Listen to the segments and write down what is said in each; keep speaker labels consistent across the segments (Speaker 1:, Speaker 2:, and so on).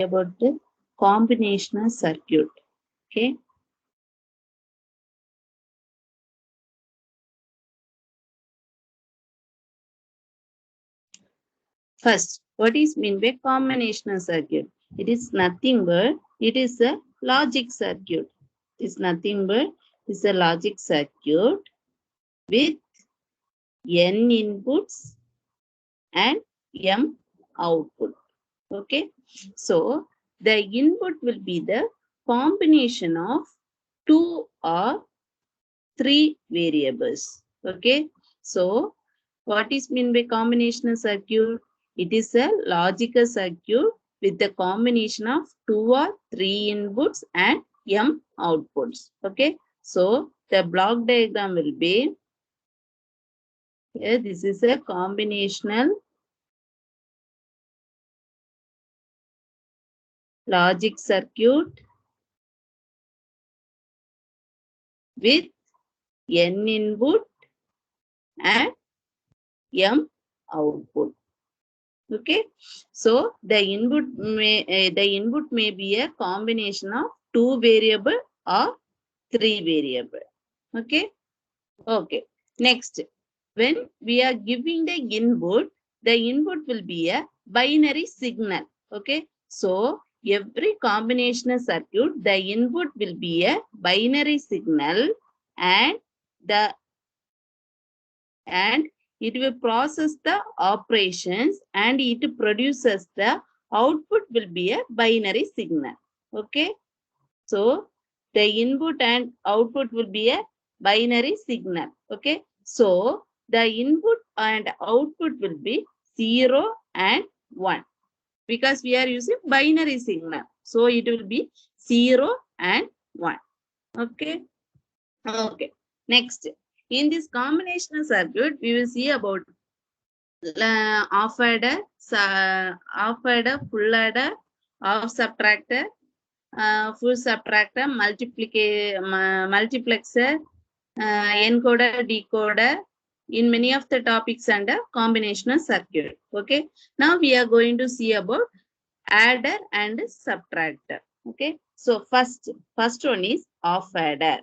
Speaker 1: about the combinational circuit. Okay. First, what is mean by combinational circuit? It is nothing but it is a logic circuit. It's nothing but it's a logic circuit with n inputs and m output. Okay. So the input will be the combination of two or three variables. Okay. So what is mean by combinational circuit? It is a logical circuit with the combination of two or three inputs and m outputs. Okay. So the block diagram will be here. This is a combinational logic circuit with n input and m output. Okay, so the input may be a combination of two variable or three variable. Okay. Okay. Next, when we are giving the input will be a binary signal. Okay. So every combinational circuit, the input will be a binary signal, and the and it will process the operations, and it produces the output will be a binary signal. Okay. So the input and output will be a binary signal. Okay. So the input and output will be 0 and 1 because we are using binary signal. So it will be 0 and 1. Okay. Okay. Next, in this combinational circuit, we will see about half adder, half adder, full adder, half subtractor, full subtractor, multiplexer, encoder, decoder, in many of the topics under combinational circuit. Okay. Now we are going to see about adder and subtractor. Okay. So first one is half adder.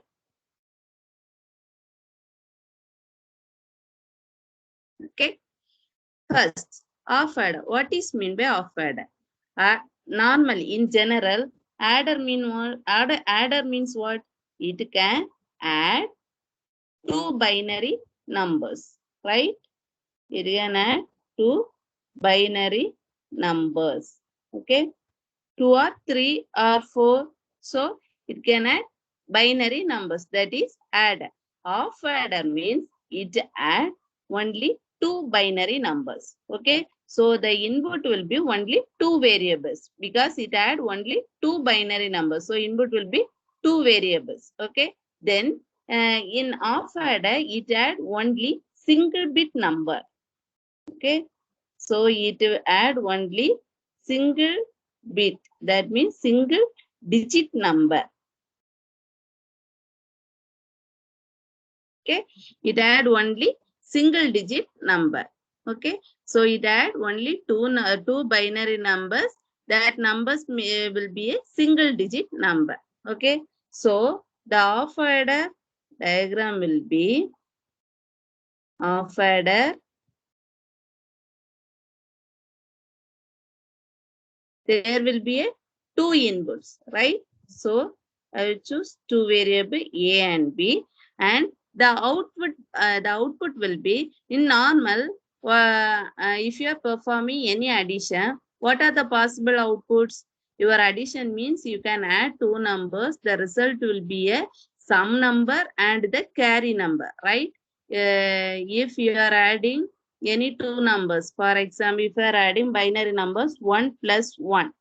Speaker 1: Okay. First, half adder. What is mean by half adder? Normally, in general, adder means what? It can add two binary numbers, right? It can add two binary numbers. Okay, 2 or 3 or 4. So it can add binary numbers. That is adder. Half adder means it add only two binary numbers. Okay. So the input will be only two variables because it add only two binary numbers. So input will be two variables. Okay. Then in half adder, it add only single bit number. Okay. So it will add only single bit. That means single digit number. Okay. It add only single digit number. Okay. So it add only two binary numbers. That numbers will be a single digit number. Okay. So the half adder diagram will be half adder. There will be a two inputs, right? So I will choose two variable A and B, and the output will be in normal. If you are performing any addition, what are the possible outputs? Your addition means you can add two numbers. The result will be a sum number and the carry number, right? If you are adding any two numbers, for example, if you are adding binary numbers 1 plus 1.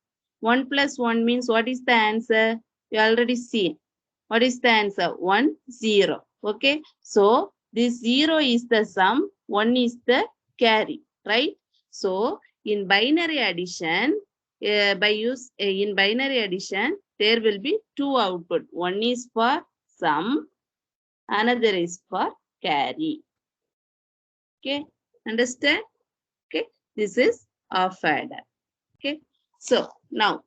Speaker 1: 1 plus 1 means what is the answer? You already see. What is the answer? 1, 0. Okay. So this 0 is the sum, 1 is the carry, right? So in binary addition, in binary addition, there will be two output. One is for sum, another is for carry. Okay. Understand? Okay. This is half adder. Okay. So now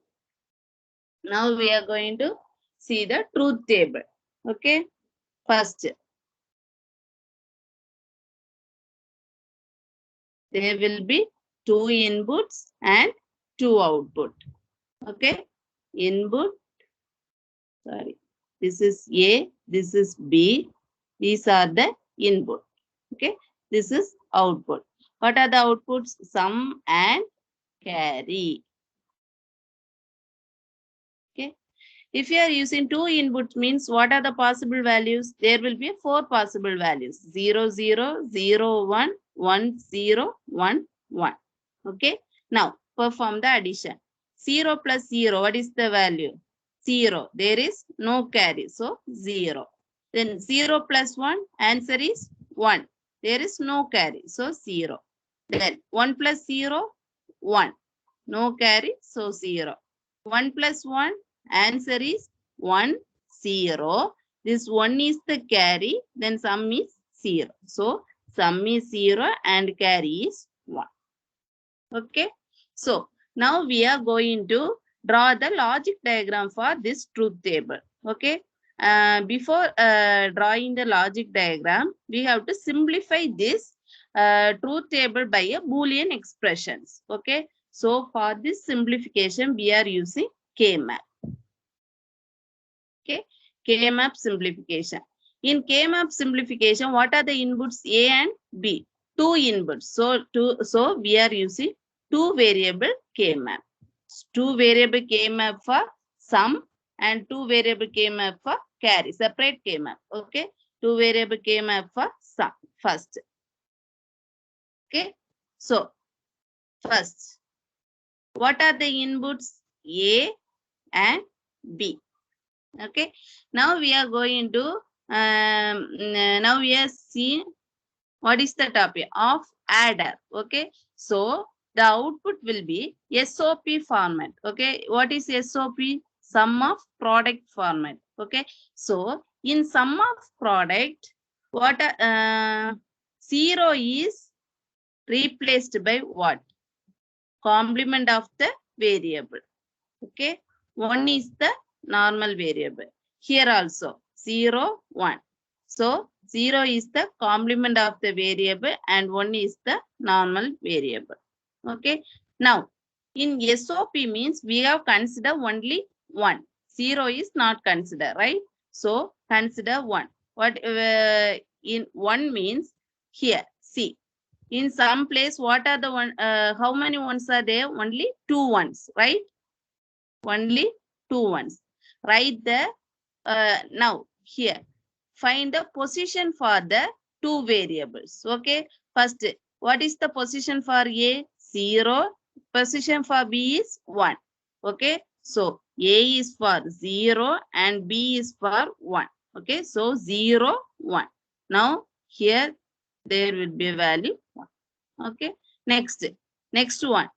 Speaker 1: Now we are going to see the truth table. Okay. First, there will be 2 inputs and 2 output. Okay. Input, sorry. This is A, this is B. These are the input. Okay. This is output. What are the outputs? Sum and carry. Okay. If you are using 2 inputs, means what are the possible values? There will be 4 possible values. 0, 0, 0, 1, 1, 0, 1, 1. Okay. Now perform the addition. 0 plus 0, what is the value? 0. There is no carry. So 0. Then 0 plus 1, answer is 1. There is no carry. So 0. Then 1 plus 0, 1. No carry. So 0. 1 plus 1, answer is 1, 0. This 1 is the carry, then sum is 0. So sum is 0 and carry is 1. Okay. So now we are going to draw the logic diagram for this truth table. Okay. Before drawing the logic diagram, we have to simplify this truth table by a Boolean expressions. Okay. So for this simplification, we are using K-map. Okay. K-map simplification. In K-map simplification, what are the inputs A and B? 2 inputs. So we are using 2 variable K-map. 2 variable K-map for sum and 2 variable K-map for carry. Separate K-map. Okay. 2 variable K-map for sum first. Okay. So first, what are the inputs? A and B. Okay. Now we are going to now we are seeing what is the topic of adder. Okay. So the output will be SOP format. Okay. What is SOP? Sum of product format. Okay. So in sum of product, what 0 is replaced by what? Complement of the variable. Okay. 1 is the normal variable. Here also 0, 1. So 0 is the complement of the variable and 1 is the normal variable. Okay. Now in SOP means we have considered only 1. 0 is not considered, right? So consider 1. What in 1 means here, see. In some place, what are the one? How many ones are there? Only 2 ones, right? Only 2 ones. Write the now here. Find the position for the 2 variables. Okay. First, what is the position for A? 0. Position for B is 1. Okay. So A is for 0 and B is for 1. Okay. So 0, 1. Now here there will be a value 1. Okay. Next one.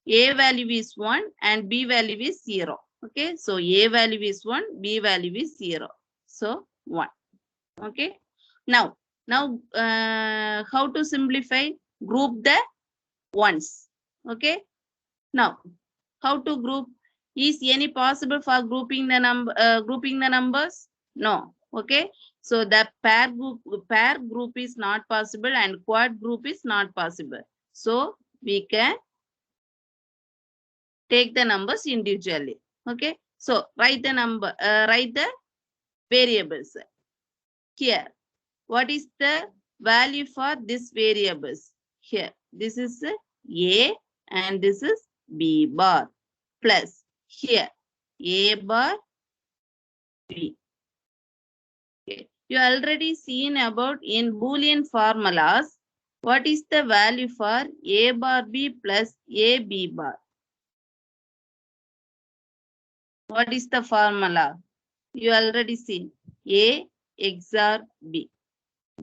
Speaker 1: A value is 1 and B value is 0. Okay. So A value is 1, B value is 0. So 1. Okay. Now how to simplify? Group the ones. Okay. Now how to group? Is any possible for grouping the numbers? No. Okay. So the pair group is not possible and quad group is not possible. So we can take the numbers individually. Okay. So write the variables here. What is the value for this variables? Here, this is A and this is B bar plus here A bar B. Okay. You already seen about in Boolean formulas. What is the value for A bar B plus A B bar? What is the formula? You already seen A XOR B.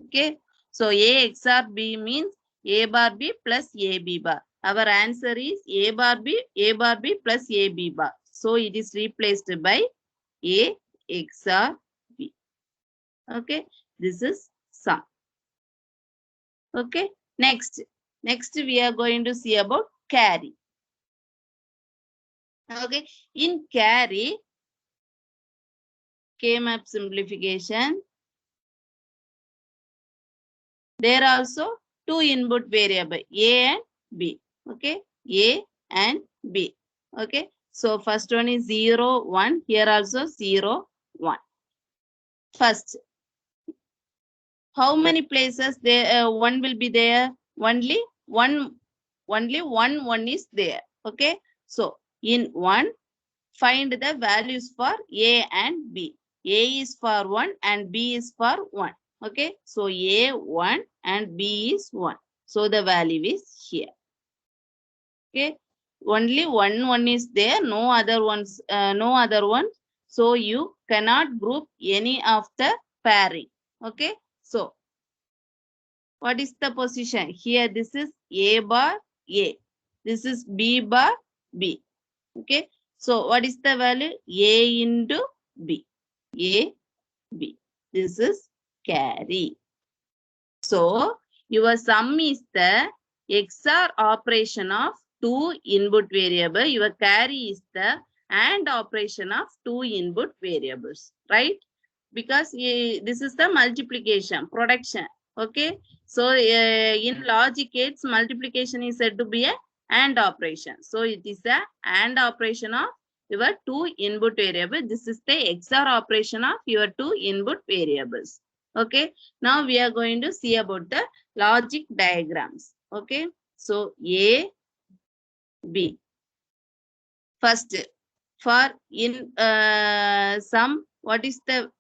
Speaker 1: Okay. So A XOR B means A bar B plus AB bar. Our answer is A bar B plus AB bar. So it is replaced by A XOR B. Okay. This is sum. Okay. Next we are going to see about carry. Okay. In carry, K-map simplification. There are also two input variable A and B. Okay, A and B. Okay, so first one is 0, 1. Here also 0, 1. First, how many places there one will be there? Only one is there. Okay, so in 1, find the values for A and B. A is for 1 and B is for 1. Okay, so A 1 and B is 1. So the value is here. Okay, only one is there, no other ones, no other one. So you cannot group any of the pairing. Okay, so what is the position? Here this is A bar A. This is B bar B. Okay, so what is the value? A into B. A, B. This is carry. So your sum is the XOR operation of two input variable. Your carry is the AND operation of two input variables, right? Because this is the multiplication, production. Okay, so in logic gates, multiplication is said to be a AND operation. So it is a AND operation of your two input variable. This is the XOR operation of your two input variables. Okay, now we are going to see about the logic diagrams. Okay, so A, B. First, for in sum, what is the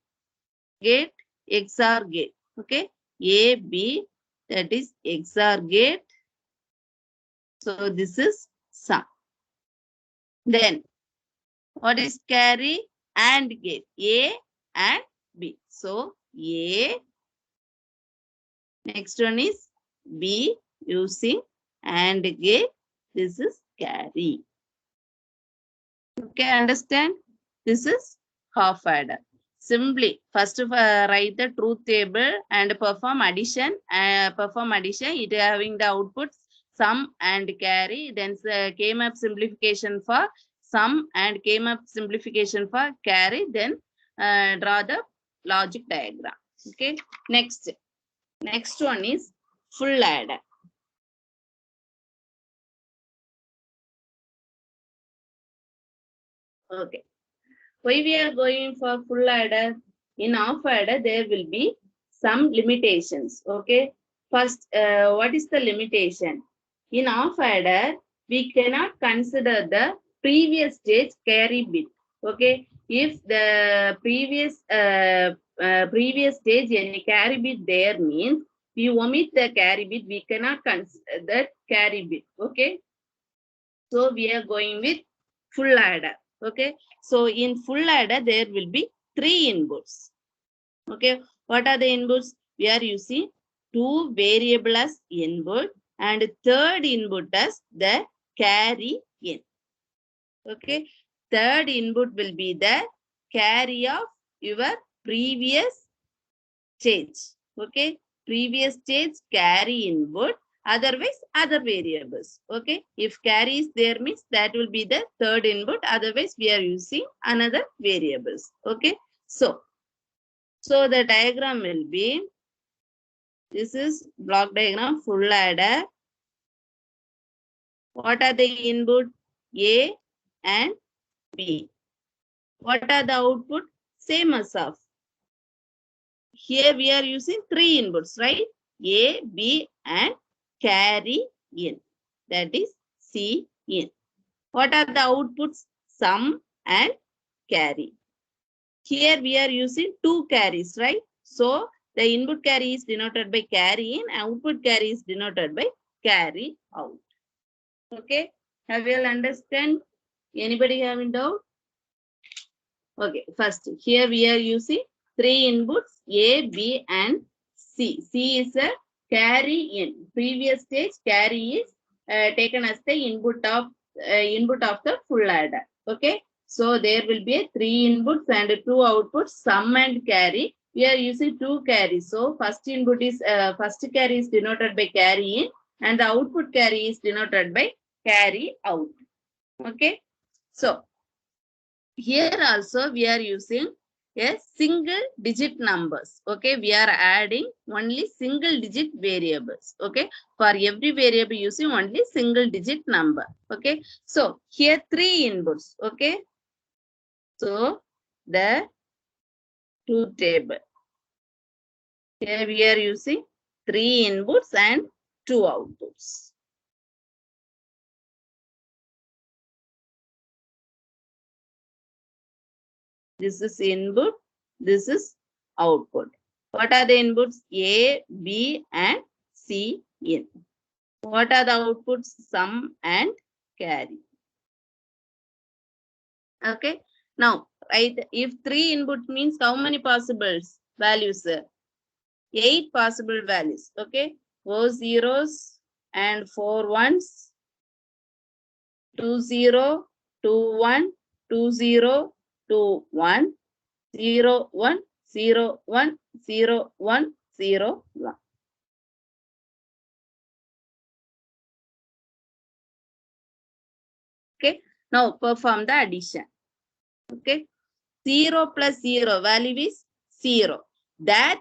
Speaker 1: gate? XOR gate. Okay, A, B, that is XOR gate. So this is sum. Then what is carry? AND gate. A and B. So A, next one is B using AND gate. This is carry. Okay, understand? This is half adder. Simply first write the truth table and perform addition. It having the outputs sum and carry. Then K-map simplification for sum and K-map simplification for carry. Then draw the logic diagram. Okay. Next one is full adder. Okay. Why we are going for full adder? In half adder, there will be some limitations. Okay. First, what is the limitation? In half adder, we cannot consider the previous stage carry bit. Okay. If the previous stage any carry bit there means we omit the carry bit, we cannot consider that carry bit. Okay. So we are going with full adder. Okay, so in full adder there will be 3 inputs. Okay, what are the inputs? We are using 2 variable as input and third input as the carry in. Okay, third input will be the carry of your previous stage. Okay, previous stage carry input. Otherwise, other variables. Okay, if carry is there means that will be the third input. Otherwise, we are using another variables. Okay, so the diagram will be, this is block diagram full adder. What are the input? A and B. What are the output? Same as of. Here we are using 3 inputs, right? A, B and carry in. That is C in. What are the outputs? Sum and carry. Here we are using 2 carries, right? So the input carry is denoted by carry in, output carry is denoted by carry out. Okay, have you all understand? Anybody having doubt? Okay, first here we are using 3 inputs A, B and C. C is a carry in. Previous stage carry is taken as the input of the full adder. Okay, so there will be 3 inputs and 2 outputs, sum and carry. We are using 2 carries. So first input is first carry is denoted by carry in and the output carry is denoted by carry out. Okay, so here also we are using a single digit numbers. Okay, we are adding only single digit variables. Okay, for every variable using only single digit number. Okay, so here 3 inputs. Okay, so the truth table. Here we are using 3 inputs and 2 outputs. This is input, this is output. What are the inputs? A, B, and C in. What are the outputs? Sum and carry. Okay. Now, right, if 3 input means how many possible values? 8 possible values. Okay. 4 zeros and 4 ones. 2 0, 2 1, 2 0, 2 1, 0 1, 0 1, 0 1, 0 1. Okay. Now perform the addition. Okay. 0 plus 0 value is 0. That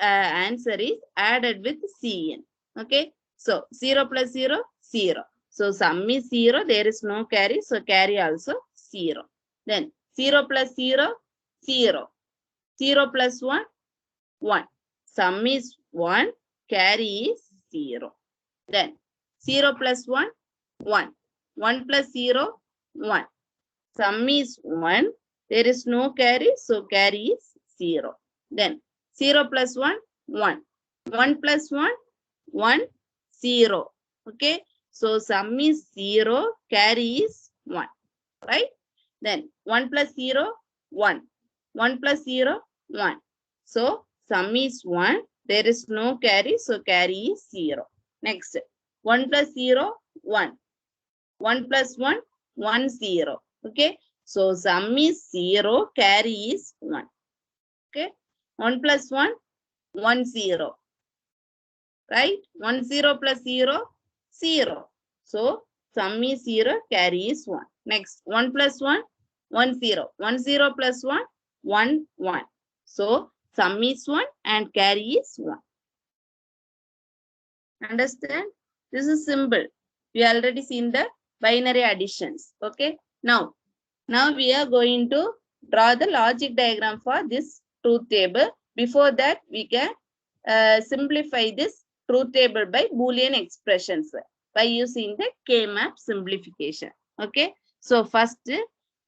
Speaker 1: answer is added with Cn. Okay. So 0 plus 0, 0. So sum is 0. There is no carry. So carry also 0. Then 0 plus 0, 0. 0 plus 1, 1. Sum is 1. Carry is 0. Then 0 plus 1, 1. 1 plus 0, 1. Sum is 1. There is no carry, so carry is 0. Then 0 plus 1, 1. 1 plus 1, 1, 0. Okay. So sum is 0, carry is 1. Right? Then 1 plus 0, 1. 1 plus 0, 1. So sum is 1. There is no carry, so carry is 0. Next. 1 plus 0, 1. 1 plus 1, 1, 0. Okay. So sum is 0, carry is 1. Okay. 1 plus 1, 1, 0. Right? 1, 0 plus 0, 0. So sum is 0, carry is 1. Next, 1 plus 1, 1, 0. 1, 0 plus 1, 1, 1. So sum is 1 and carry is 1. Understand? This is simple. We already seen the binary additions. Okay. Now we are going to draw the logic diagram for this truth table. Before that, we can simplify this truth table by Boolean expressions by using the K-map simplification. Okay. So first,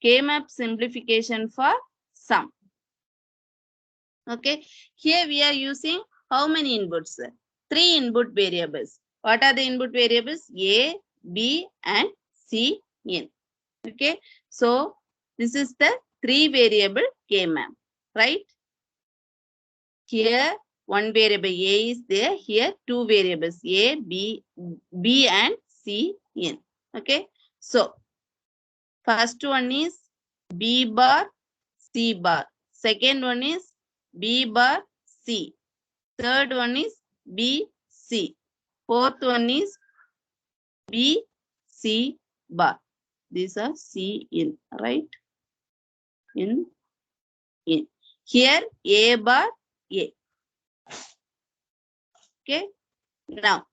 Speaker 1: K-map simplification for sum. Okay. Here we are using how many inputs? 3 input variables. What are the input variables? A, B, and C in. Okay. So this is the 3 variable K-map, right? Here 1 variable A is there. Here 2 variables A, B, and C in. Okay. So first one is B bar, C bar. Second one is B bar, C. Third one is B, C. Fourth one is B, C bar. These are C in, right? In. Here A bar, A. Okay. Now,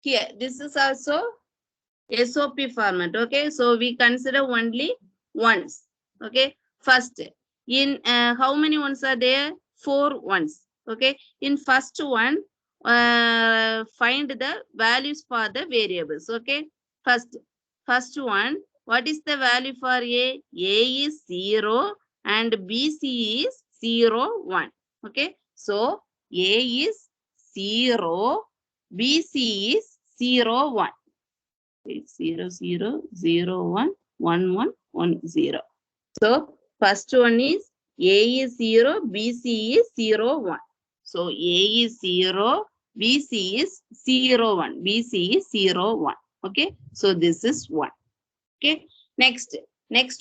Speaker 1: here, this is also SOP format. Okay. So we consider only ones. Okay. First, in how many ones are there? 4 ones. Okay. In first one, find the values for the variables. Okay. First one, what is the value for A? A is 0 and BC is 0, 1. Okay. So A is 0, BC is 0, 1. 0, 0, 0, 1, 1, 1, 1, 0. So first one is A is 0, BC is 0, 1. So A is 0, BC is 0, 1. BC is 0, 1. Okay. So this is 1. Okay. Next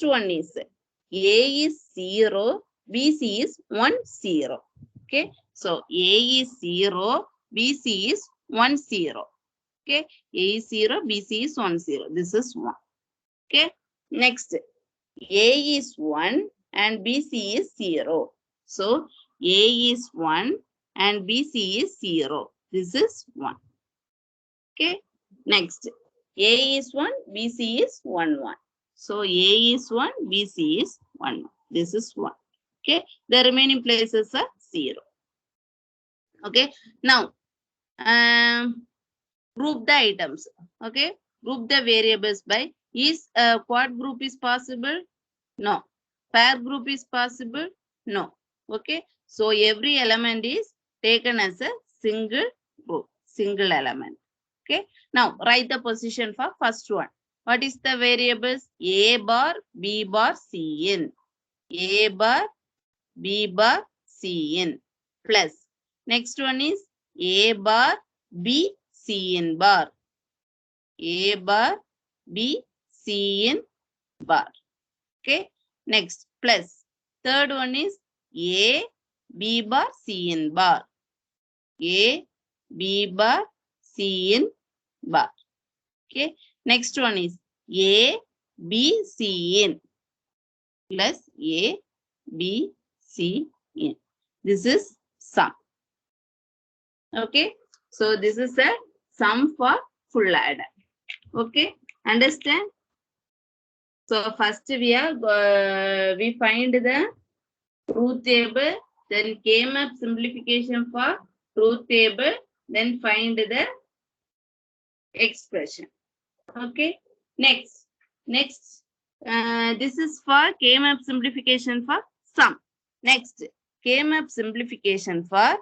Speaker 1: one is A is 0, BC is 1, 0. Okay. So A is 0, BC is 1, 0. Okay. A is 0, BC is 1, 0. This is 1. Okay. Next, A is 1 and BC is 0. So A is 1 and BC is 0. This is 1. Okay. Next. A is 1, BC is 1, 1. So A is 1, BC is 1. This is 1. Okay. The remaining places are 0. Okay. Now, group the items. Okay. Group the variables by, is quad group is possible? No. Pair group is possible? No. Okay. So every element is taken as a single group, single element. Okay. Now write the position for first one. What is the variables? A bar, B bar, C in. A bar, B bar, C in. Plus. Next one is A bar, B, C in bar. A bar, B, C in bar. Okay. Next, plus. Third one is A, B bar, C in bar. A, B bar, C in bar. Okay. Next one is A, B, C in. Plus A, B, C in. This is sum. Okay. So this is a sum for full adder. Okay. Understand? So first we find the truth table, then came up simplification for truth table, then find the expression. Okay. Next. This is for came up simplification for sum. Next, came up simplification for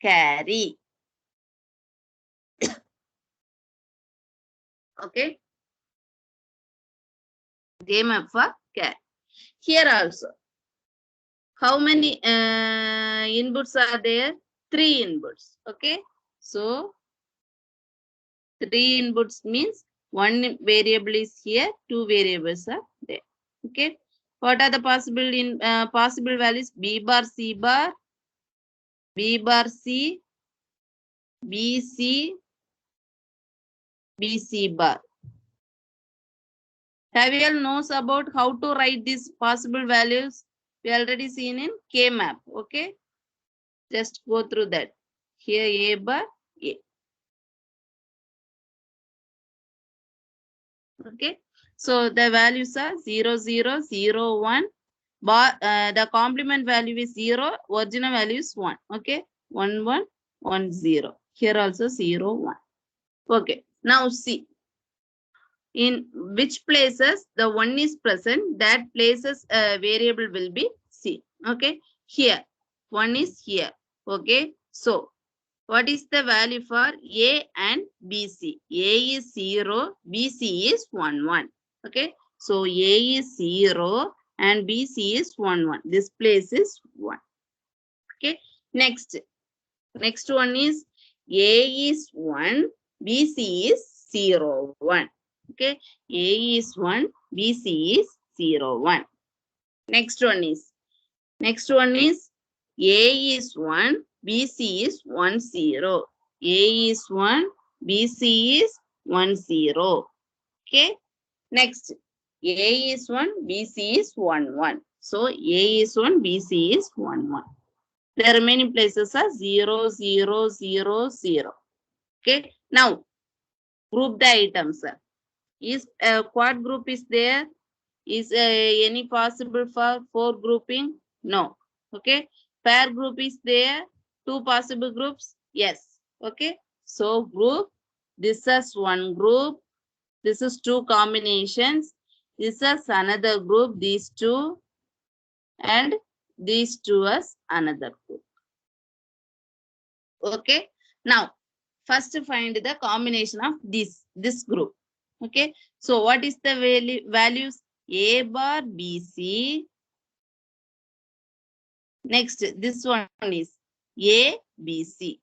Speaker 1: carry. Okay. Came up for carry. Here also, how many inputs are there? 3 inputs. Okay. So 3 inputs means one variable is here, 2 variables are there. Okay. What are the possible values? B bar, C bar, B bar, C, BC, BC bar. Have you all knows about how to write these possible values? We already seen in K-map. Okay. Just go through that. Here A bar, A. Okay. So the values are 0, 0, 0, 1. Bar, the complement value is 0. Original value is 1. Okay. 1, 1, 1, 0. Here also 0, 1. Okay. Now see. In which places the 1 is present, that places variable will be C. Okay. Here. 1 is here. Okay. So what is the value for A and BC? A is 0, BC is 1, 1. Okay. So A is 0 and BC is 1, 1. This place is 1. Okay. Next one is A is 1, BC is 0, 1. Okay. A is 1, BC is 0, 1. Next one is A is 1, BC is 1, 0. A is 1, BC is 1, 0. Okay. Next, A is 1, BC is 1, 1. So A is 1, BC is 1, 1. The remaining places are 0, 0, 0, 0. Okay. Now, group the items. Is a quad group is there? Is any possible for 4 grouping? No. Okay. Pair group is there? 2 possible groups? Yes. Okay. So group, this is one group. This is 2 combinations. This is another group, these 2. And these 2 is another group. Okay. Now, first find the combination of this group. Okay. So what is the values? A bar, BC. Next, this one is A, BC.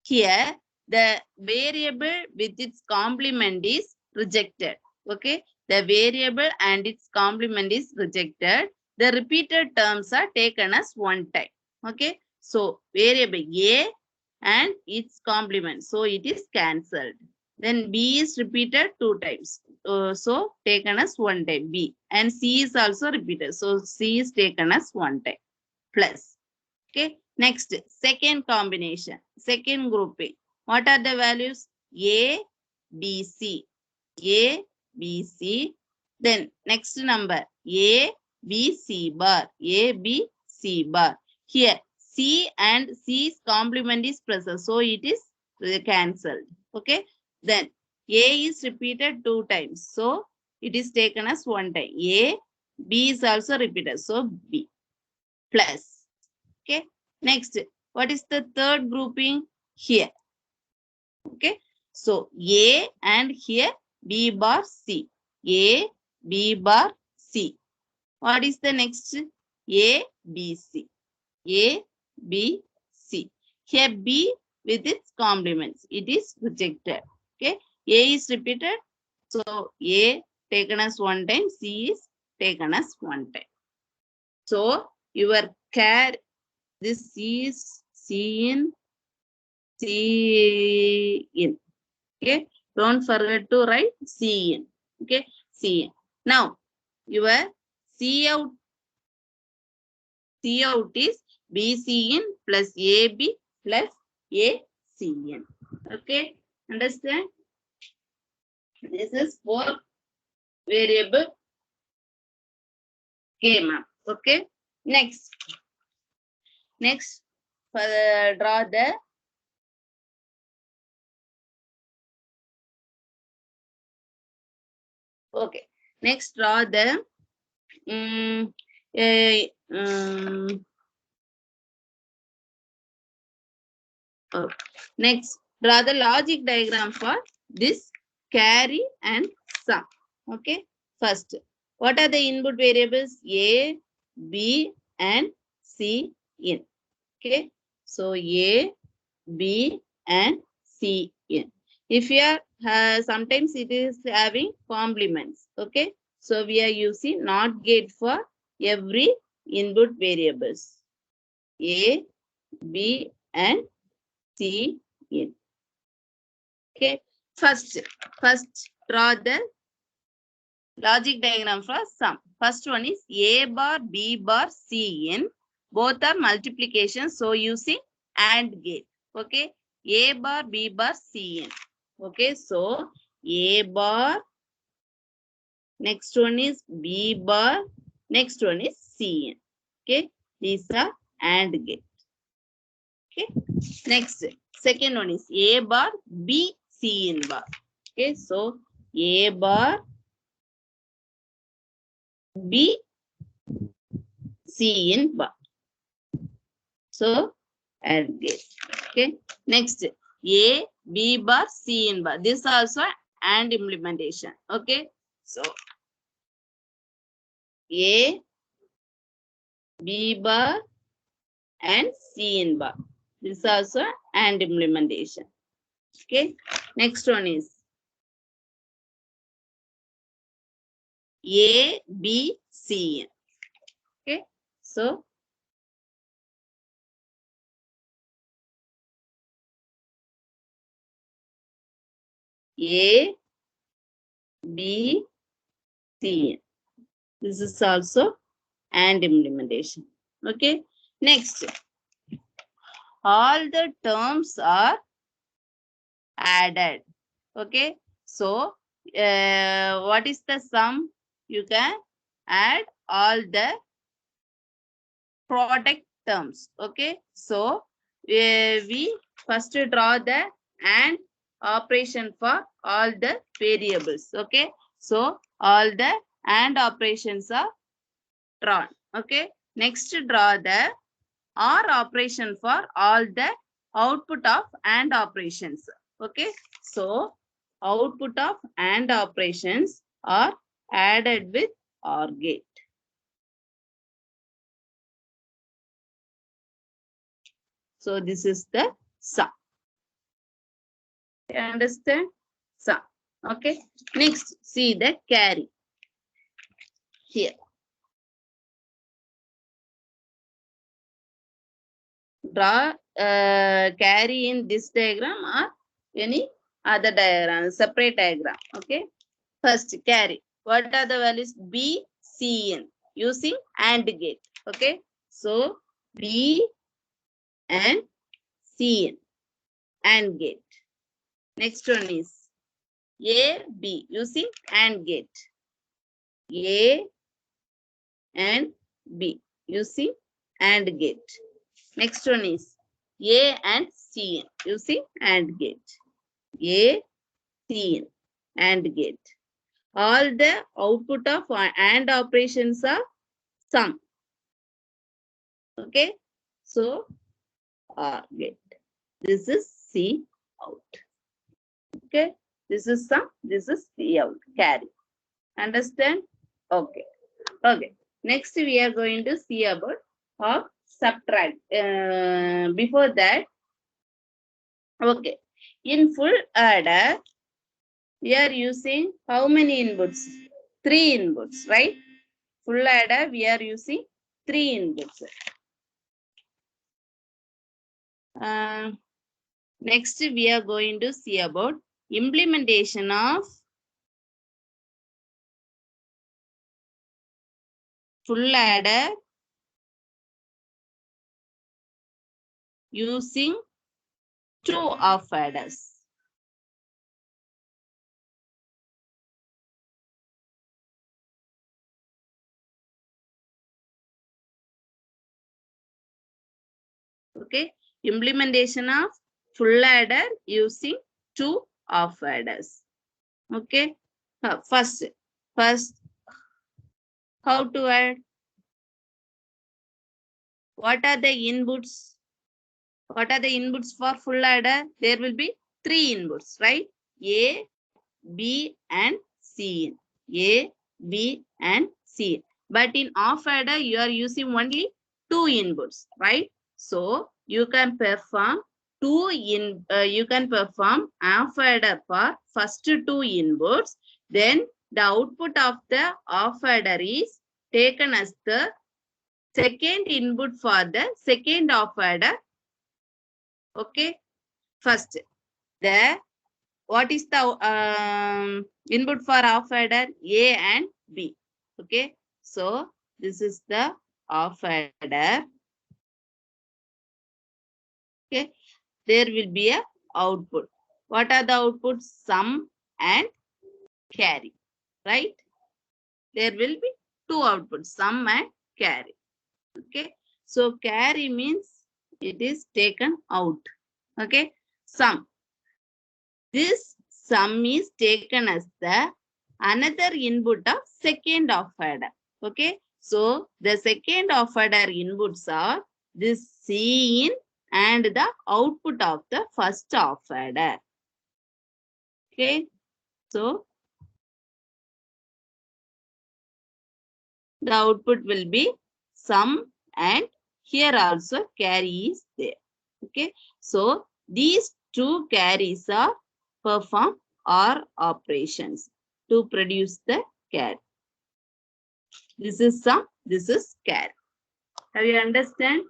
Speaker 1: Here, the variable with its complement is rejected. Okay. The variable and its complement is rejected. The repeated terms are taken as one time. Okay. So variable A and its complement. So it is cancelled. Then B is repeated 2 times. So taken as 1 time B. And C is also repeated. So C is taken as 1 time. Plus. Okay. Next, second combination. Second grouping. What are the values? A, B, C. A, B, C. Then next number. A, B, C bar. A, B, C bar. Here, C and C's complement is present. So it is cancelled. Okay. Then A is repeated 2 times. So it is taken as 1 time. A, B is also repeated. So B plus. Okay. Next, what is the third grouping? Here. Okay. So A and here B bar C. A, B bar C. What is the next? A, B, C. A, B, C. Here B with its complements. It is rejected. Okay. A is repeated. So A taken as 1 time. C is taken as 1 time. So your this is C in. Okay. Don't forget to write C in. Okay. C in. Now your C out is BC in plus AB plus ACN. Okay. Understand? This is for variable K map. Okay. Next. Draw the okay. Next, draw the next, draw the logic diagram for this carry and sum. Okay. First, what are the input variables? A, B, and C in. Okay. So A, B, and C in. If you are sometimes it is having complements. Okay. So we are using NOT gate for every input variables. A, B, and C in. Okay. First draw the logic diagram for sum. First one is A bar, B bar, C in. Both are multiplication. So using AND gate. Okay. A bar, B bar, C in. Okay. So A bar. Next one is B bar. Next one is C in. Okay. These are AND gate. Okay. Next. Second one is A bar, B, C in bar. Okay. So A bar, B, C in bar. So AND gate. Okay. Next, A, B bar, C in bar. This also AND implementation. Okay. So A, B bar, and C in bar. This also AND implementation. Okay. Next one is A, B, C in. Okay. So A, B, C in. This is also AND implementation. Okay. Next, all the terms are added. Okay. So what is the sum? You can add all the product terms. Okay. So we first draw the AND operation for all the variables. Okay. So all the AND operations are drawn. Okay. Next, draw the OR operation for all the output of AND operations. Okay. So output of AND operations are added with OR gate. So this is the sum. You understand? Sum. Okay. Next, see the carry. Here. Draw carry in this diagram or any other diagram, separate diagram. Okay. First, carry. What are the values? B, C, N using AND gate. Okay. So, B and C, N AND gate. Next one is A, B using AND gate. A and B using AND gate. Next one is A and C using AND gate. A, C, AND gate. All the output of AND operations are sum. Okay. So, OR gate. This is C out. Okay. This is sum. This is C out. Carry. Understand? Okay. Okay. Next, we are going to see about of subtract. Before that, okay. In full adder, we are using how many inputs? 3 inputs, right? Full adder, we are using 3 inputs. Next, we are going to see about implementation of full adder using 2 off adders. Okay, implementation of full adder using 2 off adders. Okay, first, how to add? What are the inputs? What are the inputs for full adder? There will be 3 inputs, right? A, B, and C. A, B, and C. But in off adder, you are using only 2 inputs, right? So you can perform you can perform off adder for first 2 inputs. Then the output of the off adder is taken as the second input for the second off adder. Okay. First, what is the input for off adder? A and B. Okay. So this is the off adder. Okay. There will be a output. What are the outputs? Sum and carry. Right? There will be 2 outputs, sum and carry. Okay. So carry means it is taken out. Okay. Sum. This sum is taken as the another input of second off adder. Okay. So the second off adder inputs are this C in and the output of the first off adder. Okay. So the output will be sum and here also carry is there. Okay. So these 2 carries are perform OR operations to produce the carry. This is sum, this is carry. Have you understand?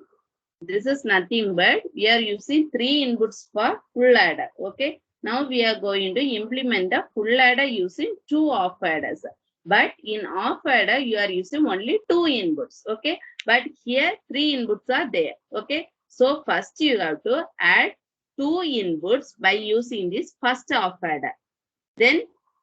Speaker 1: This is nothing but we are using 3 inputs for full adder. Okay. Now we are going to implement the full adder using 2 off adders. But in off adder, you are using only 2 inputs. Okay. But here 3 inputs are there. Okay. So first you have to add 2 inputs by using this first off adder. Then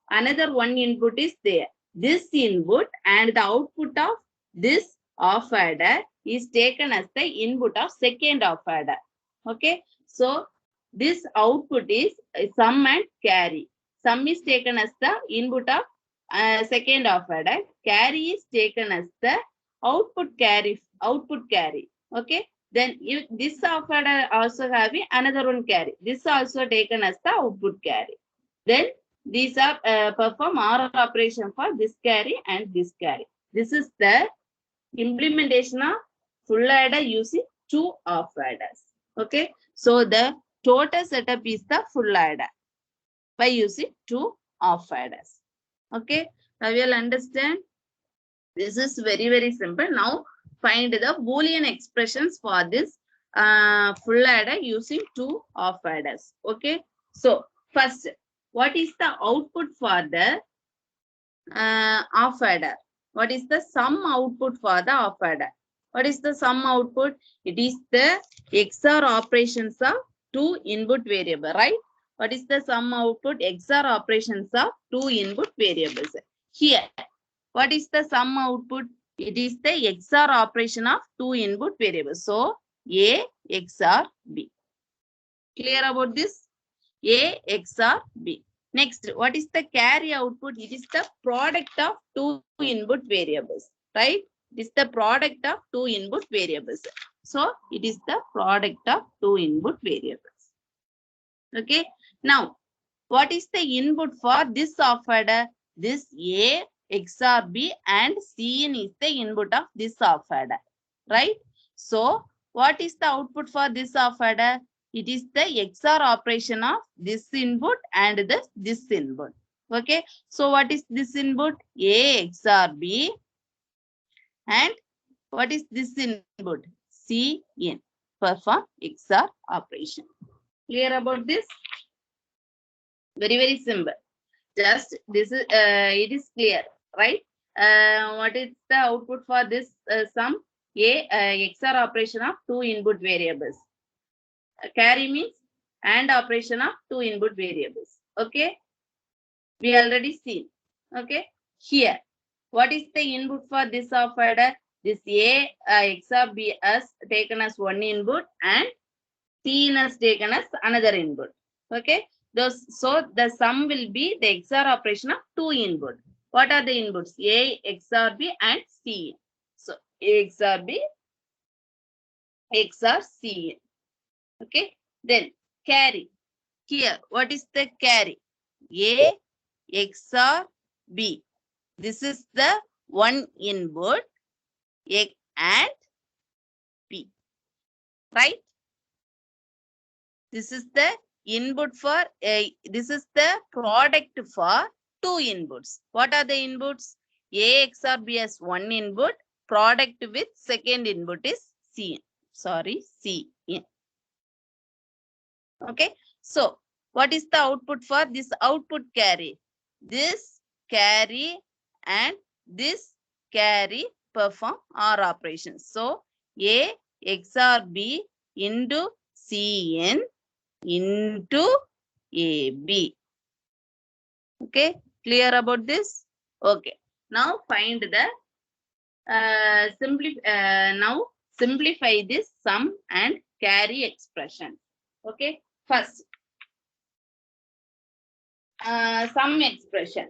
Speaker 1: another 1 input is there. This input and the output of this off adder is taken as the input of second off adder. Okay. So this output is sum and carry. Sum is taken as the input of second off adder. Carry is taken as the output carry. Okay. Then if this off adder also having another one carry. This also taken as the output carry. Then these are perform OR operation for this carry and this carry. This is the implementation of full adder using 2 off adders. Okay. So the total setup is the full adder by using 2 off adders. Okay. Now you will understand. This is very, very simple. Now find the Boolean expressions for this full adder using 2 off adders. Okay. So first what is the output for the off adder? What is the sum output for the off adder? What is the sum output? It is the XOR operations of two input variable, right? What is the sum output? XOR operations of two input variables. Here, what is the sum output? It is the XOR operation of two input variables. So, A XOR B. Clear about this? A XOR B. Next, what is the carry output? It is the product of two input variables, right? It is the product of two input variables. So, it is the product of two input variables. Okay. Now, what is the input for this off adder? This A XOR B and Cin is the input of this off adder, right? So, what is the output for this off adder? It is the XOR operation of this input and this input. Okay. So, what is this input? A XOR B. And what is this input? Cin. Perform XOR operation. Clear about this? Very, very simple. Just this is it is clear, right? What is the output for this sum? A XOR operation of two input variables. Carry means AND operation of two input variables. Okay, we already seen. Okay, here what is the input for this off adder? This A XOR B has taken as one input and Cin has taken as another input. Okay. So the sum will be the XOR operation of two input. What are the inputs? A XOR B and C. So A XOR B, XOR C. Okay. Then carry. Here, what is the carry? A XOR B. This is the one input and B. Right? This is the input for this is the product for two inputs. What are the inputs? A XOR B as one input. Product with second input is C. Sorry, C. Okay. So, what is the output for this output carry? This carry and this carry perform OR operations. So, A XOR B into Cn into AB. Okay, clear about this? Okay. Now find the now simplify this sum and carry expression. Okay, first sum expression.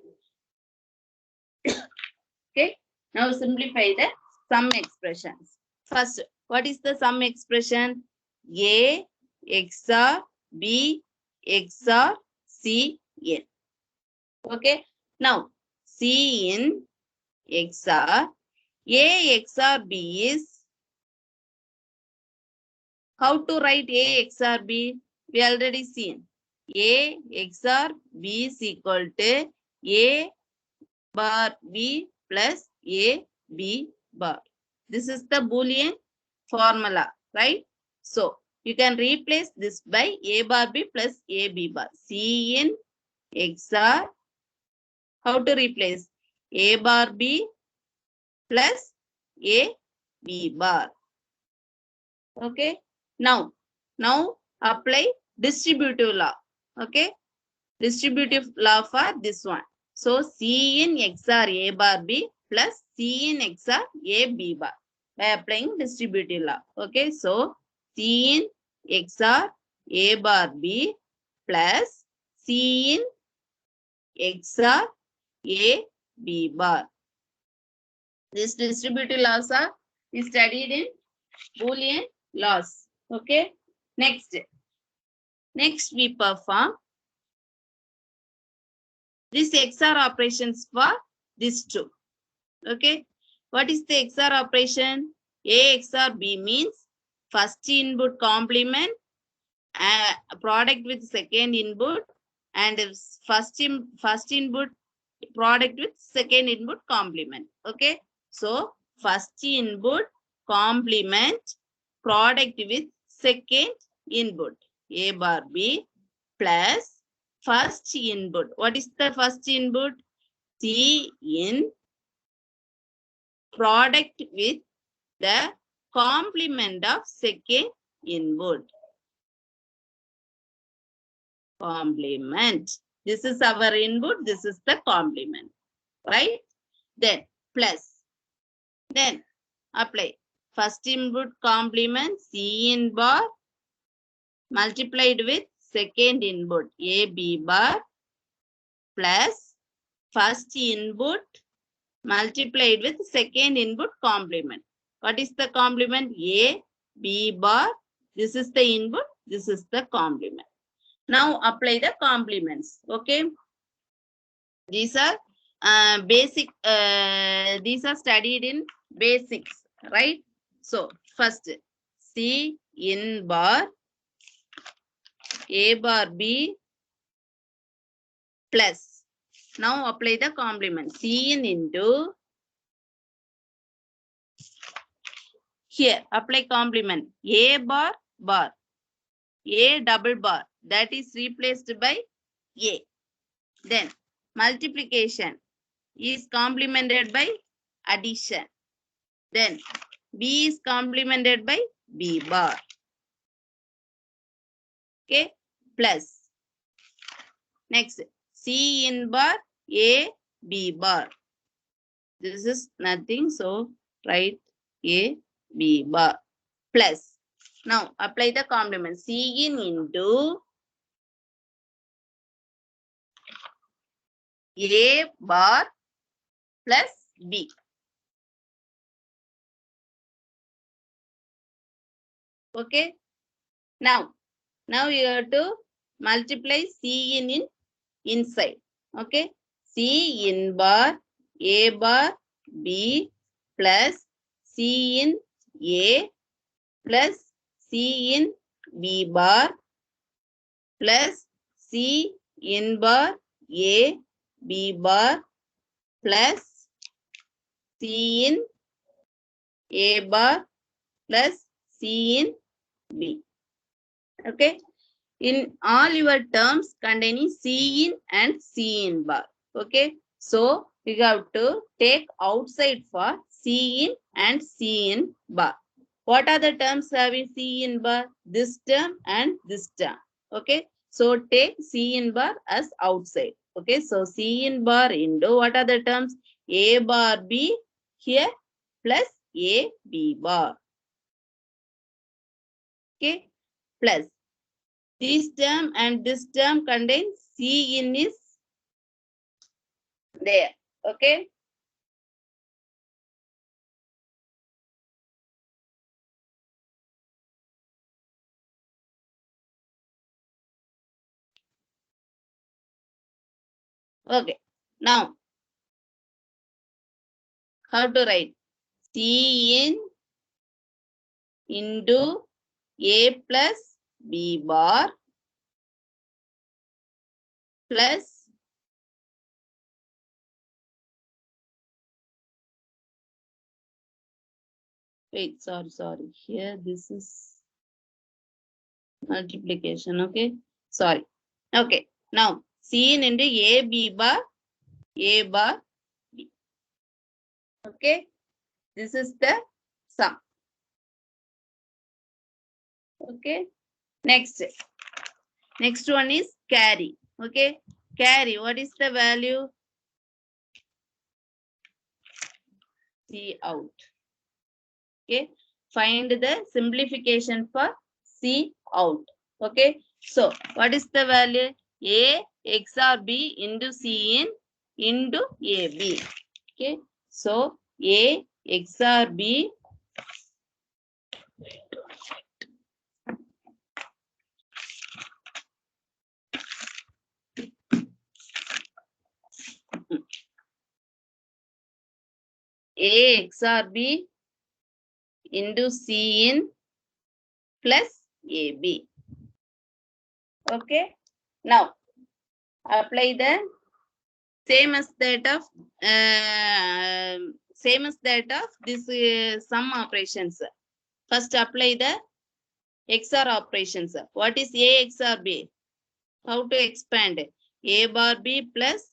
Speaker 1: Okay, now simplify the sum expressions. First, what is the sum expression? A XOR B XOR Cn. Okay. Now Cn XOR A XOR B is, how to write A XOR B? We already seen. A XOR B is equal to A bar B plus A B bar. This is the Boolean formula, right? So you can replace this by A bar B plus A B bar. Cn XOR, how to replace? A bar B plus A B bar. Okay. Now apply distributive law. Okay. Distributive law for this one. So Cn XOR A bar B plus Cn XOR A B bar by applying distributive law. Okay. So Cn XOR A bar B plus Cn XOR A B bar. This distributive laws are studied in Boolean laws. Okay. Next we perform this XOR operations for these two. Okay. What is the XOR operation? A XOR B means first input complement, product with second input, and first input product with second input complement. Okay. So first input complement product with second input A bar B plus first input. What is the first input? C in product with the complement of second input. Complement. This is our input. This is the complement. Right? Then plus. Then apply. First input complement C in bar multiplied with second input A B bar plus first input multiplied with second input complement. What is the complement? A B bar. This is the input. This is the complement. Now apply the complements. Okay. These are basic. These are studied in basics, right? So first C in bar A bar B plus. Now apply the complement. C in into. Here apply complement. A bar bar. A double bar. That is replaced by A. Then multiplication is complemented by addition. Then B is complemented by B bar. Okay. Plus. Next. C in bar A B bar. This is nothing. So write A B bar. Plus. Now apply the complement. C in into A bar plus B. Okay. Now you have to multiply C in inside. Okay. C in bar A bar B plus C in A plus C in B bar plus C in bar A B bar plus C in A bar plus C in B. Okay. In all your terms containing C in and C in bar. Okay. So we have to take outside for C in and C in bar. What are the terms having C in bar? This term and this term. Okay. So take C in bar as outside. Okay. So C in bar into what are the terms? A bar B here plus A B bar. Okay. Plus this term and this term contains C in is there. Okay. Okay. Now, how to write? C in into A plus B bar plus wait, sorry. Here this is multiplication. Okay. Sorry. Okay. Now, C in into A B bar B. Okay. This is the sum. Okay. Next one is carry. Okay. Carry. What is the value? C out. Okay. Find the simplification for C out. Okay. So what is the value? A XOR B into C in into AB. Okay. So A XOR B A XOR B into C in plus AB. Okay. Now apply the same as that of this sum operations. First apply the XOR operations. What is A XOR B? How to expand? A bar B plus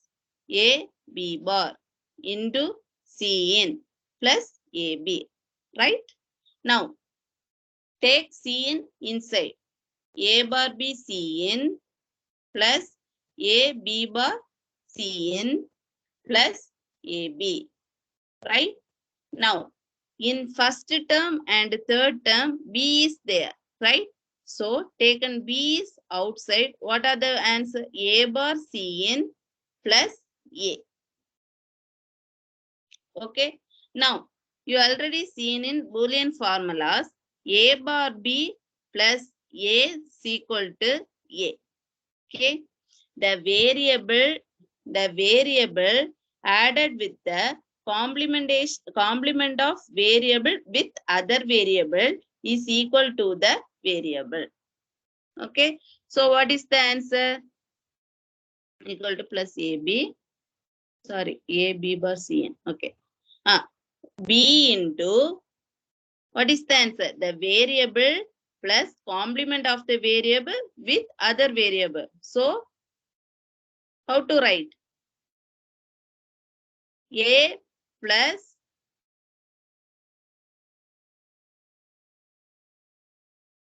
Speaker 1: A B bar into Cin plus AB, right? Now, take Cin inside. A bar B Cin plus A B bar Cin plus AB, right? Now, in first term and third term, B is there, right? So, taken B is outside. What are the answer? A bar Cin plus A. Okay. Now, you already seen in Boolean formulas, A bar B plus A is equal to A. Okay. The variable added with the complement of variable with other variable is equal to the variable. Okay. So what is the answer? Equal to plus AB. Sorry, AB bar Cn. Okay. B into, what is the answer? The variable plus complement of the variable with other variable. So how to write? A plus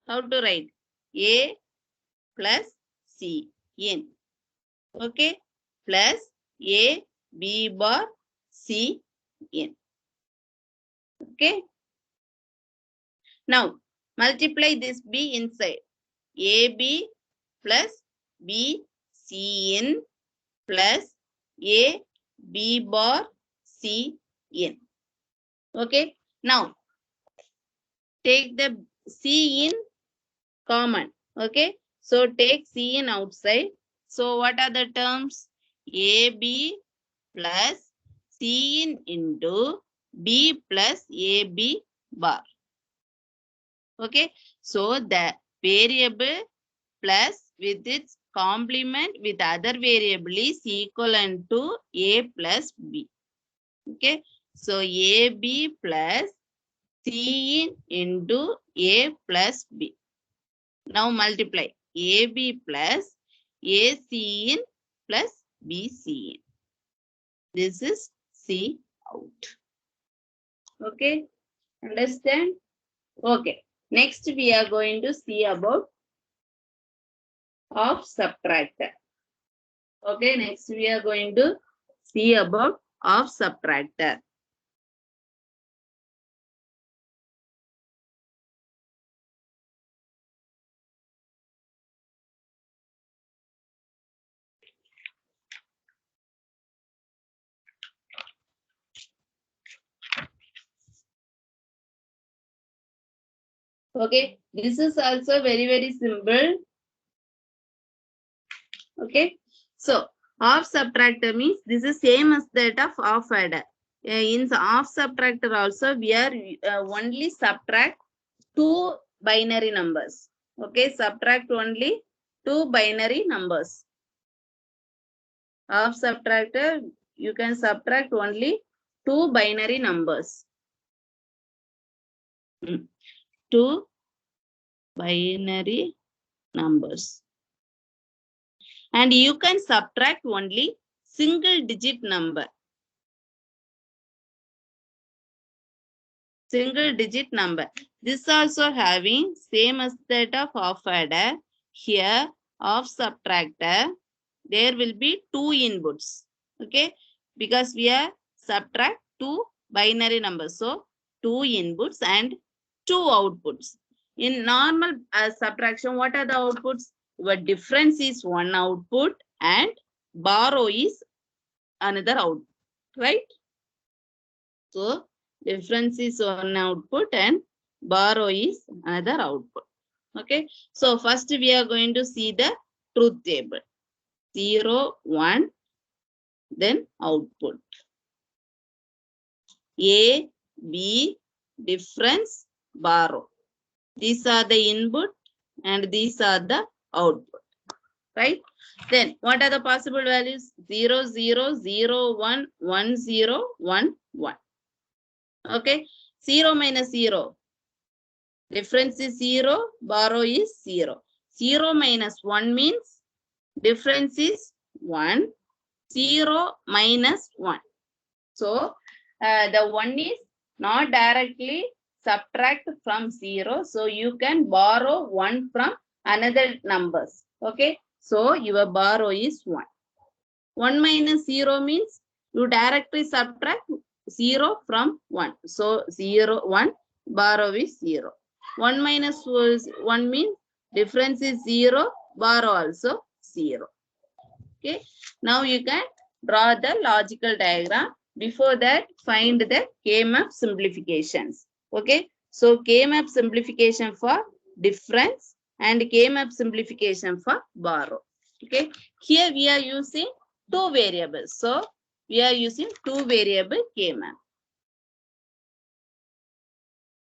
Speaker 1: how to write? A plus C n. Okay. Plus A B bar C n. Okay. Now multiply this B inside. AB plus B C n plus A B bar C n. Okay. Now take the C in common. Okay. So take C in outside. So what are the terms? AB plus C in into B plus AB bar. Okay. So the variable plus with its complement with other variable is equivalent to A plus B. Okay. So AB plus C in into A plus B. Now multiply AB plus AC in plus BC in. This is C out. Okay. Understand? Okay. Next we are going to see about of subtractor. Okay. Next we are going to see about of subtractor. Okay, this is also very simple. Okay, so half subtractor means this is same as that of half adder. In the half subtractor also we are only subtract two binary numbers. Okay, subtract only two binary numbers. Half subtractor you can subtract only two binary numbers. Two binary numbers. And you can subtract only single digit number. Single digit number. This also having same as that of half adder. Here of subtractor, there will be two inputs. Okay, because we are subtract two binary numbers. So two inputs and two outputs. In normal subtraction, what are the outputs? Your difference is one output and borrow is another output, right? So difference is one output and borrow is another output. Okay. So first we are going to see the truth table. 0, 1, then output. A, B, difference, borrow. These are the input and these are the output. Right? Then what are the possible values? 0, 0, 0, 1, 1, 0, 1, 1. Okay. 0 minus 0. Difference is 0, borrow is 0. 0 minus 1 means Difference is 1. 0 minus 1. So the 1 is not directly subtract from 0. So you can borrow 1 from another numbers. Okay. So your borrow is 1. 1 minus 0 means you directly subtract 0 from 1. So 0, 1, borrow is 0. 1 minus 1 means difference is 0, borrow also 0. Okay. Now you can draw the logical diagram. Before that, find the K-map simplifications. Okay. So K-map simplification for difference and K-map simplification for borrow. Okay. Here we are using two variables. So we are using two variable K-map.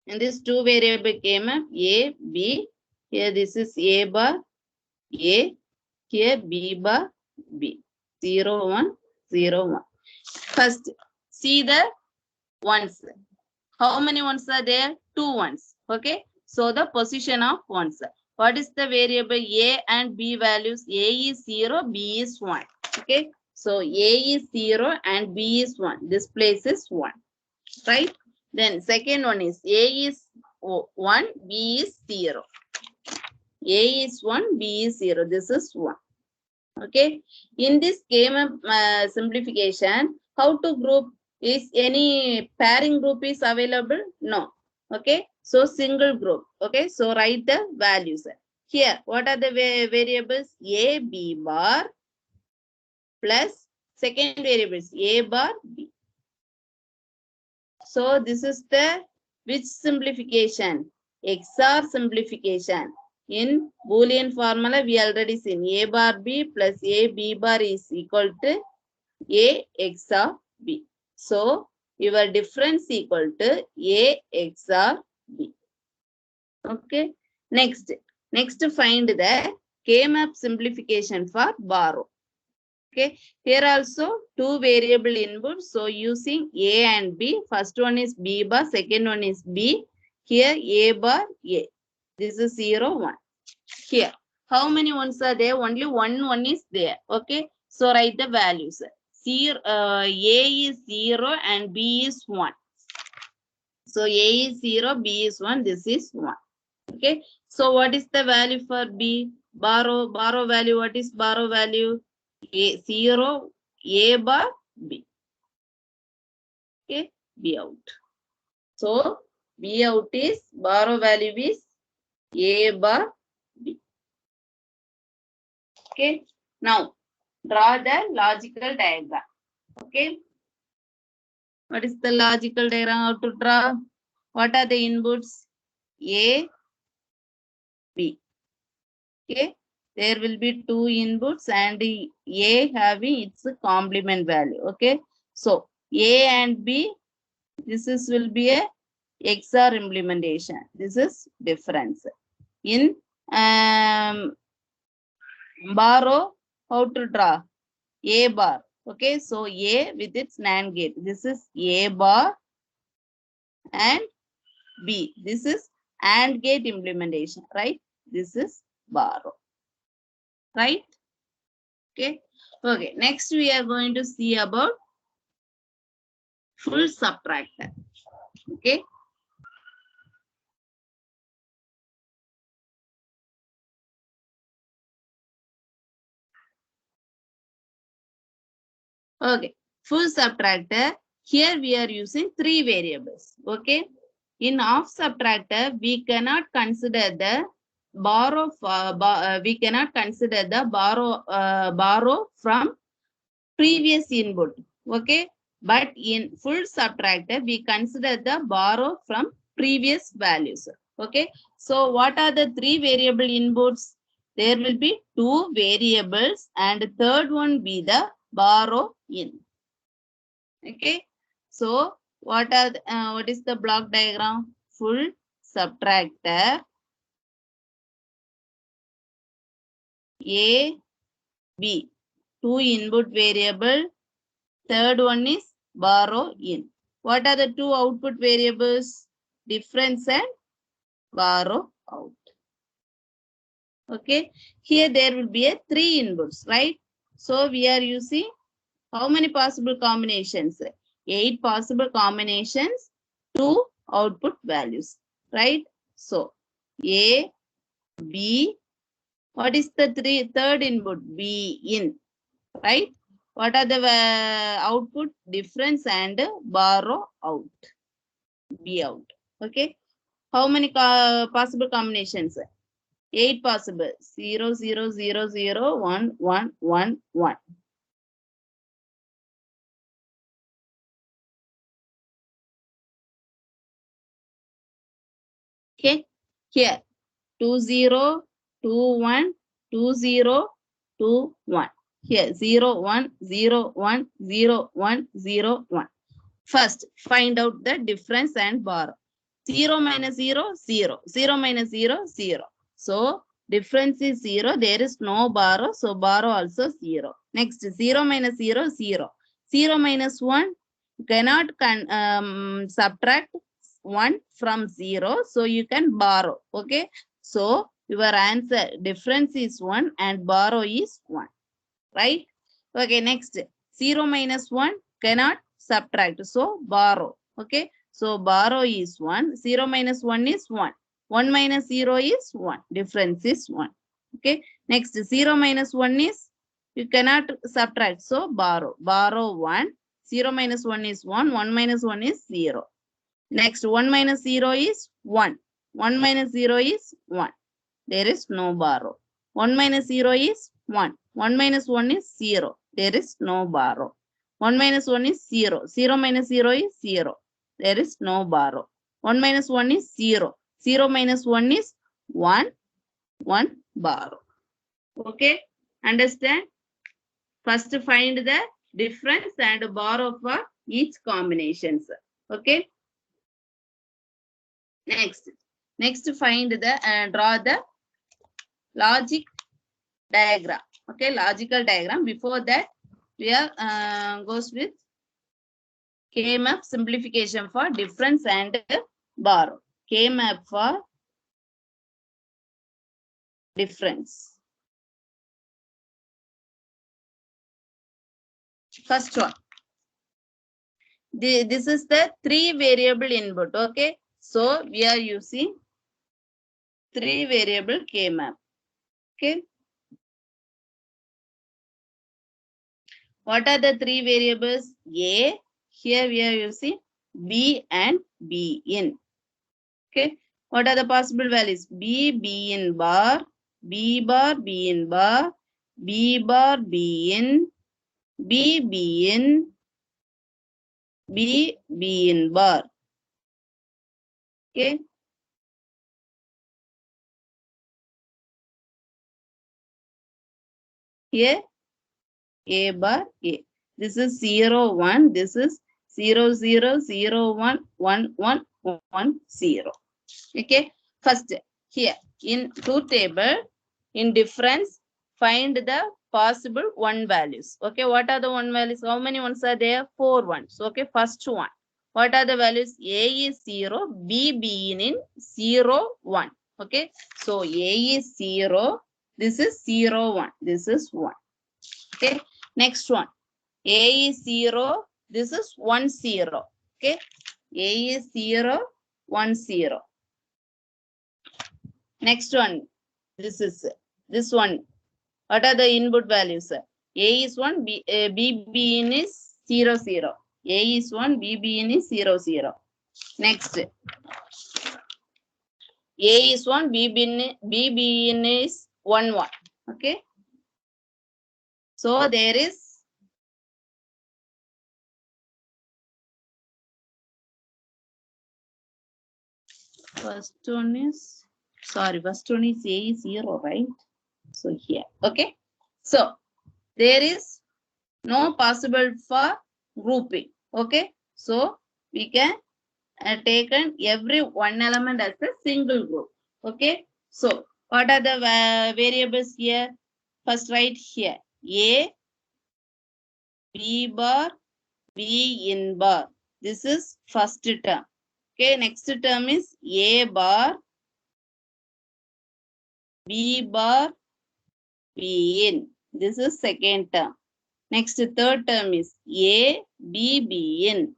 Speaker 1: In this two variable K-map, A, B, here this is A bar, A, here B bar, B. 0, 1, 0, 1. First, see the ones. How many ones are there? 2 ones. Okay. So the position of ones. What is the variable A and B values? A is 0, B is 1. Okay. So A is 0 and B is 1. This place is 1. Right. Then second one is A is 1, B is 0. A is 1, B is 0. This is 1. Okay. In this K-map simplification, how to group? Is any pairing group is available? No. Okay. So single group. Okay. So write the values. Here, what are the variables? A, B bar plus second variables A bar, B. So this is the which simplification? XOR simplification. In Boolean formula, we already seen A bar B plus A B bar is equal to A XOR B. So your difference equal to A XOR B. Okay. Next find the K-map simplification for borrow. Okay. Here also two variable inputs. So using A and B. First one is B bar. Second one is B. Here A bar A. This is 0, 1. Here. How many ones are there? Only one is there. Okay. So write the values. A is 0 and B is 1. So A is 0, B is 1. This is 1. Okay. So what is the value for B? Borrow value. What is borrow value? A 0, A bar B. Okay. B out. So B out is borrow value is A bar B. Okay. Now draw the logical diagram. Okay. What is the logical diagram? How to draw? What are the inputs? A, B. Okay. There will be two inputs and A having its complement value. Okay. So A and B, this is will be a XOR implementation. This is difference. In borrow, how to draw? A bar. Okay. So A with its NAND gate. This is A bar and B. This is AND gate implementation, right? This is borrow, right? Okay. Okay. Next, we are going to see about full subtractor. Okay. Okay. Full subtractor. Here we are using three variables. Okay. In off subtractor, we cannot consider the borrow. We cannot consider the borrow from previous input. Okay. But in full subtractor, we consider the borrow from previous values. Okay. So what are the three variable inputs? There will be two variables and the third one be the borrow in. Okay. So what is the block diagram? Full subtractor A, B. Two input variable. Third one is borrow in. What are the two output variables? Difference and borrow out. Okay, here there will be a 3 inputs, right? So we are using how many possible combinations? 8 possible combinations, 2 output values, right? So A, B, what is the third input? B in, right? What are the output? Difference and borrow out, B out. Okay, how many possible combinations? 8 possible. 0, 0, 0, 0, 1, 1, 1, 1. Okay, here 2, 0, 2, 1, 2, 0, 2, 1. Here 0, 1, 0, 1, 0, 1, 0, 1. First, find out the difference and borrow. 0 minus 0, 0. 0 minus 0, 0. So, difference is 0. There is no borrow. So, borrow also 0. Next, 0 minus 0, 0. 0 minus 1, you cannot subtract 1 from 0. So, you can borrow. Okay. So, your answer, difference is 1 and borrow is 1. Right? Okay, next. 0 minus 1 cannot subtract. So, borrow. Okay. So, borrow is 1. 0 minus 1 is 1. 1 minus 0 is 1. Difference is 1. Okay. Next, 0 minus 1 is, you cannot subtract. So, borrow. Borrow 1. 0 minus 1 is 1. 1 minus 1 is 0. Next, 1 minus 0 is 1. 1 minus 0 is 1. There is no borrow. 1 minus 0 is 1. 1 minus 1 is 0. There is no borrow. 1 minus 1 is 0. 0 minus 0 is 0. There is no borrow. 1 minus 1 is 0. 0 minus 1 is 1. 1 borrow. Okay. Understand? First find the difference and borrow for each combinations. Okay. Next. Next find the draw the logic diagram. Okay, logical diagram. Before that, we are goes with K-map simplification for difference and borrow. K-map for difference. First one. This is the 3 variable input. Okay, so we are using 3 variable K-map. Okay. What are the 3 variables? A, here we are using B and B in. Okay. What are the possible values? B, B in bar, B bar, B in bar, B bar, B in, B, B in, B, B in bar. Okay. Here, A bar, A. This is 0, 1. This is 0, 0, 0, 1, 1, 1, 1, 0. Okay. First, here in truth table, in difference, find the possible 1 values. Okay. What are the 1 values? How many ones are there? 4 ones. Okay. First one. What are the values? A is 0, B in 0, 1. Okay. So A is 0. This is 0, 1. This is 1. Okay. Next one. A is 0. This is 1, 0. Okay. A is 0, 1, 0. Next one, this one. What are the input values? A is 1, B in is 0, 0. A is 1, B in is 0, 0. Next, A is 1, B in is 1, 1. Okay. So there is first one is A is 0, right? So here, okay. So there is no possible for grouping. Okay. So we can taken every one element as a single group. Okay. So what are the variables here? First write here A, B bar, B in bar. This is first term. Okay. Next term is A bar, B bar B in. This is second term. Next third term is A B B in.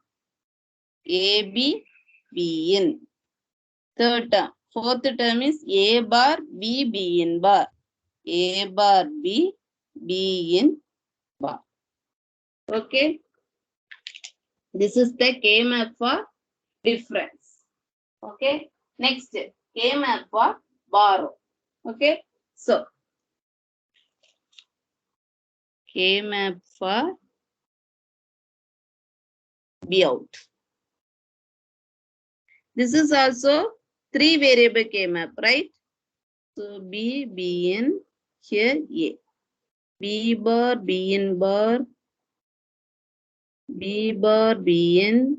Speaker 1: A B B in. Third term. Fourth term is A bar B B in bar. A bar B B in bar. Okay. This is the K map for difference. Okay. Next K map for borrow. Okay. So K map for B out. This is also 3 variable K map, right? So B, B in, here A. B bar, B in bar, B bar, B in,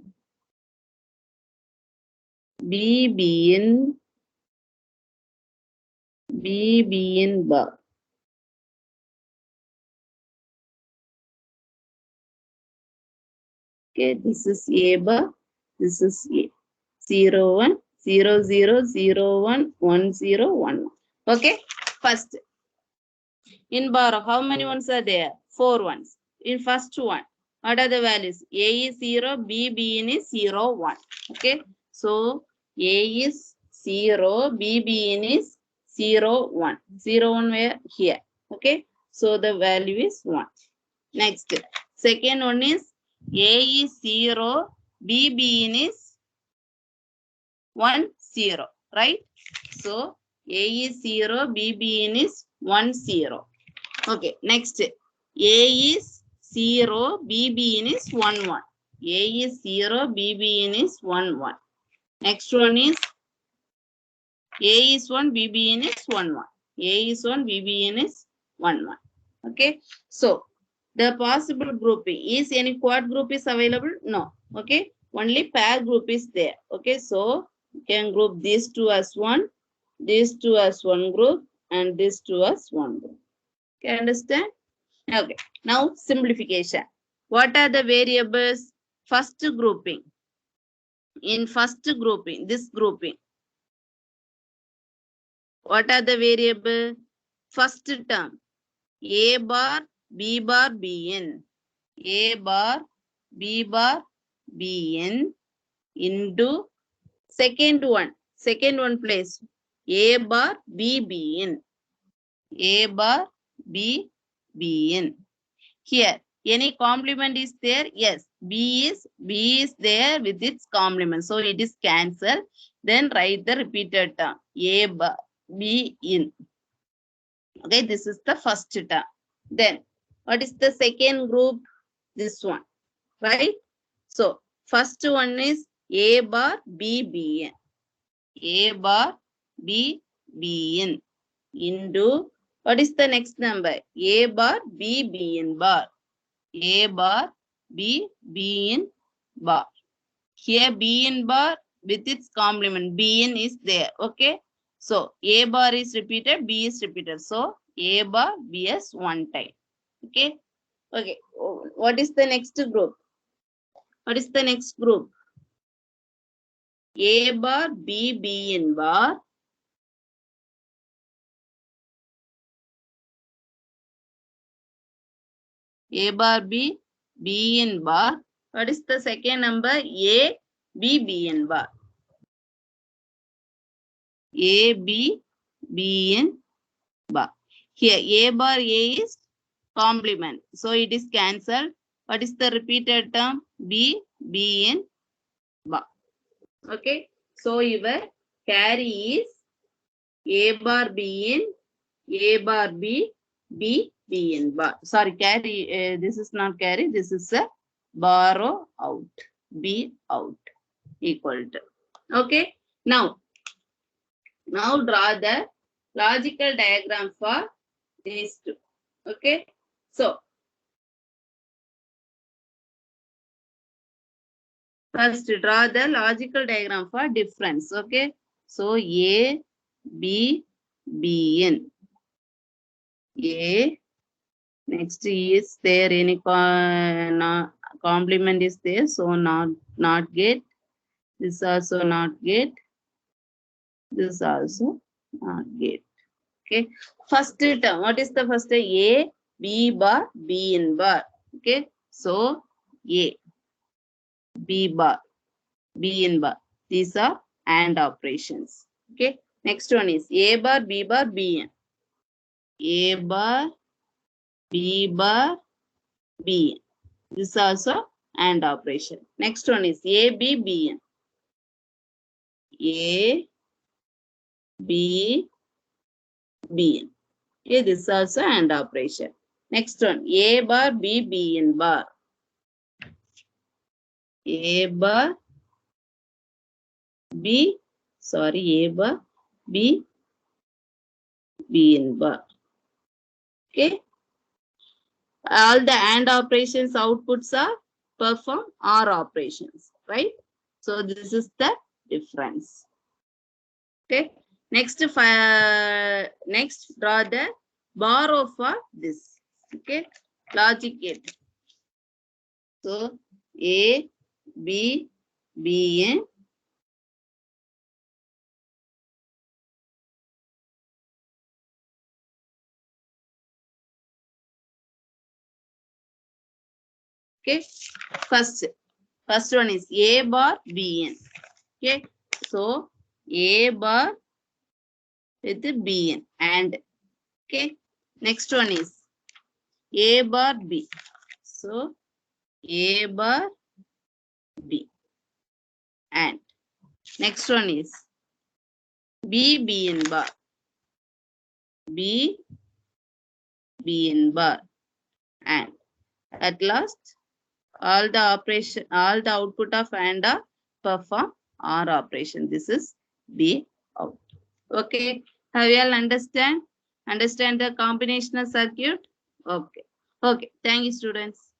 Speaker 1: B, B in, B, B in bar. Okay, this is A bar, this is A. 0, 1, 0, 0, 0, 1, 1, 0, 1. Okay, first. In borrow, how many ones are there? 4 ones. In first one, what are the values? A is 0, B, B in is 0, 1. Okay, so A is 0, B, B in is 0, 1. 0, 1 where? Here. Okay, so the value is 1. Next, second one is A is 0, B, B in is 1, 0, right? So A is 0, B, B in is 1, 0. Okay, next. A is 0, B, B in is 1, 1. A is 0, B, B in is 1, 1. Next one is A is 1, B, B in is 1, 1. A is 1, B, B in is 1, 1. Okay, so the possible grouping is any quad group is available? No. Okay, only pair group is there. Okay, so you can group these two as one, these two as one group, and these two as one group. Can you understand? Okay, now simplification. What are the variables? First grouping. In first grouping, this grouping. What are the variable? First term. A bar, B bar, B in. A bar, B bar, B in into second one place. A bar, B, B in. A bar, B, B in. Here, any complement is there? Yes, B is there with its complement. So it is cancelled. Then write the repeated term. A bar, B in. Okay, this is the first term. Then, what is the second group? This one, right? So, first one is A bar, B, B in. A bar, B, B in. Into, what is the next number? A bar, B, B in bar. A bar, B, B in bar. Here B in bar with its complement. B in is there. Okay. So A bar is repeated, B is repeated. So A bar, B as one time. Okay. Okay. What is the next group? What is the next group? A bar, B, B in bar. A bar, B, B in bar. What is the second number? A, B, B in bar. A, B, B in bar. Here, A bar, A is complement. So it is cancelled. What is the repeated term? B, B in bar. Okay. So your carry is A bar, B in, A bar, B, B, B in bar. Sorry, carry, this is not carry. This is a borrow out. B out equal to. Okay. Now draw the logical diagram for these two. Okay. So first draw the logical diagram for difference. Okay. So A, B, B in. A, next is there any complement is there, so not get. This also not get. This also not get. Okay. First term. What is the first term? A, B bar, B in bar. Okay. So A, B bar, B in bar. These are AND operations. Okay. Next one is A bar, B bar, B in. A bar, B bar, B in. This is also AND operation. Next one is A, B, B in. A, B, B in. Okay, this is also AND operation. Next one, A bar, B, B in bar. A bar, B, sorry, A bar, B, B in bar. Okay. All the AND operations outputs are perform OR operations, right? So this is the difference. Okay. Next, next draw the borrow for this. Okay. Logic gate. So A, B, B in. Okay. First one is A bar, B in. Okay. So A bar with B in and okay. Next one is A bar B. So A bar B and next one is B B in bar. B B in bar and at last all the operation, all the output of AND are perform OR operation. This is B out. Okay. Have you all understand the combinational circuit? Okay. Okay. Thank you, students.